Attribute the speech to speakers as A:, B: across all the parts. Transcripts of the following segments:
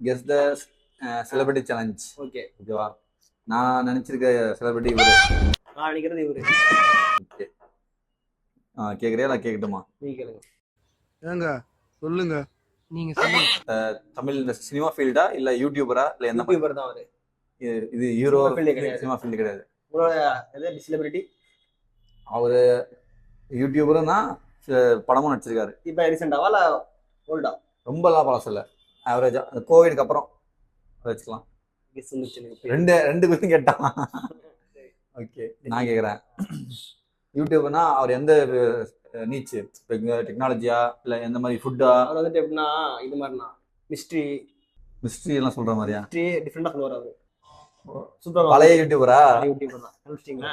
A: Guess த celebrity challenge.
B: Okay
A: ஓகேவா? நான் நினைச்சிருக்க celebrity இவரு.
B: நான் நினைக்கிறது இவரு.
A: ஓகே. கேக்குறியா இல்ல கேக்கட்டுமா?
B: நீங்க கேளுங்க.
C: ஏங்க சொல்லுங்க.
B: நீங்க சொல்லுங்க.
A: தமிழ் இந்த சினிமா ஃபீல்டா இல்ல யூடியூபரா இல்ல எந்த மாதிரி?
B: யூடியூபர் தான் அவரு.
A: இது ஹீரோ
B: சினிமா field கிடையாது.
A: சினிமா ஃபீல்டு கிடையாது.
B: உங்களோட எது செலிபிரிட்டி?
A: அவரு யூடியூபரும் தான், படமும் நடிச்சிருக்காரு.
B: இப்ப ரீசெண்டாவா இல்ல ஓல்டா?
A: ரொம்பலாம் பழசம் இல்ல, ஆவரேஜா. கோவிட்க்கு அப்புறம் வச்சுக்கலாம்.
B: கெஸ் வந்துச்சு.
A: ரெண்டு கொஸ்டின் கேட்டான். ஓகே, நான் கேக்குறேன். யூடியூப்னா அவர் எந்த நீச்சு? டெக்னாலஜியா இல்ல எந்த மாதிரி ஃபுட்டா?
B: அவர் வந்துட்டு எப்படின்னா இது மாதிரினா
A: மிஸ்ட்ரி எல்லாம் சொல்ற மாதிரியா?
B: டிஃப்ரெண்டா சொல்லுவார் அவரு. சூப்பர்.
A: பழைய யூடியூபரா?
B: யூடியூபர் தான். கண்டுபிடிச்சிட்டீங்களா?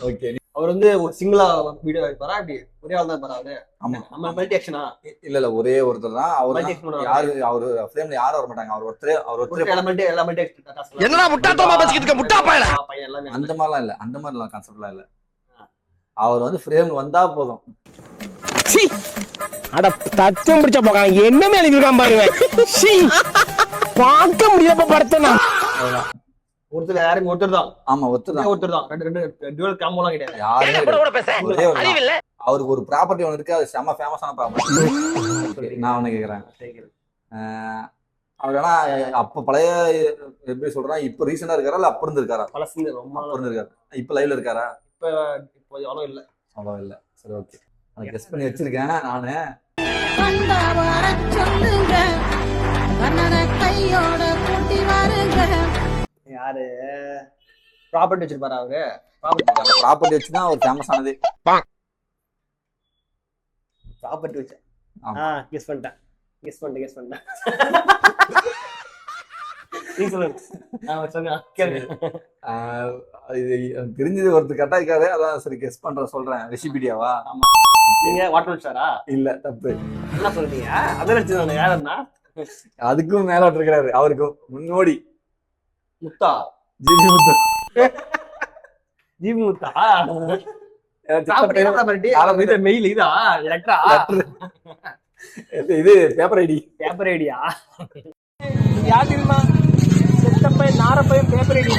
A: ஓகே.
B: அவர் வந்து ஒரு சிங்கிளா வீடியோ எடுப்பாரா? அப்படி ஒரே ஆள் தான் இருப்பாரா அவரு?
A: ஆமா.
B: நம்ம மல்டி ஆக்ஷனா?
A: இல்ல ஒரே ஒருத்தர் தான்.
B: Multi action
A: அவர் யாரு, அவரு ஃப்ரேம்ல யாரும் வர மாட்டாங்க. அவர் ஒருத்தர்
B: எல்லா மல்டி ஆக்ஷன்.
C: என்னடா முட்டாத்தமா பேசிக்கிட்டு இருக்க முட்டா பையல.
B: பையன் எல்லாமே
A: அந்த மாதிரிலாம் இல்ல, அந்த மாதிரிலாம் கான்செப்ட்லாம் இல்ல. அவர் வந்து ஃப்ரேம் வந்தா போதும்.
D: அட தச்சம் பிடிச்ச போக என்ன மேல இருக்கான் பாருங்க. பார்க்க முடியாத படத்தனா.
B: ஒருத்தர் யாரும் ஒருத்தர் தான்.
A: ஆமா, ஒருத்தர்
B: தான். ரெண்டு டியூவல் காம்போலாம் கிடையாது.
A: யாருமே ஒரே ஒரு தான். அவருக்கு ஒரு ப்ராப்பர்ட்டி ஒன்று இருக்கு, அது செம்ம ஃபேமஸான ப்ராப்பர்ட்டி. நான் ஒண்ணு கேக்குறேன். அவர் ஆனா அப்ப பழைய எப்படி சொல்றேன், இப்ப ரீசெண்டா இருக்காரா இல்ல அப்ப இருந்து இருக்காரா?
B: பழசு ரொம்ப
A: அப்ப இருந்து இருக்காரு. இப்ப லைவ்ல இருக்காரா?
B: இப்போ அவ்வளோ இல்ல.
A: அவ்வளோ இல்ல. சரி, ஓகே. அதை கெஸ் பண்ணி வச்சிருக்கேன் நானு.
B: யாரு ப்ராப்பர்ட்டி வச்சிருப்பாரு அவரு?
A: ப்ராப்பர்ட்டி வச்சுதான் அவர் ஃபேமஸ் ஆனது.
B: ப்ராப்பர்ட்டி வச்சு. கெஸ் பண்ணிட்டேன். நீ சொல்லுங்க.
A: இது தெரிஞ்சது ஒருத்தர் கரெக்டா இருக்காரு, அதான் சரி கெஸ் சொல்றேன். ரெசிபிடியாவா?
B: ஆமா. நீங்க வாட்டர் ஸ்டாரா?
A: இல்ல, தப்பு.
B: என்ன சொல்றீங்க? அத நினைச்சது யாருன்னா
A: அதுக்கும் மேல இருக்கிறாரு. அவருக்கு முன்னோடி
B: முத்தா. ஜிபி முத்தா. மெயில் இதா லெட்டரா?
A: இது பேப்பர் ஐடியா.
D: யார் தெரியுமா? செத்தப்பை நாரப்பையும் பேப்பர் ஐடி.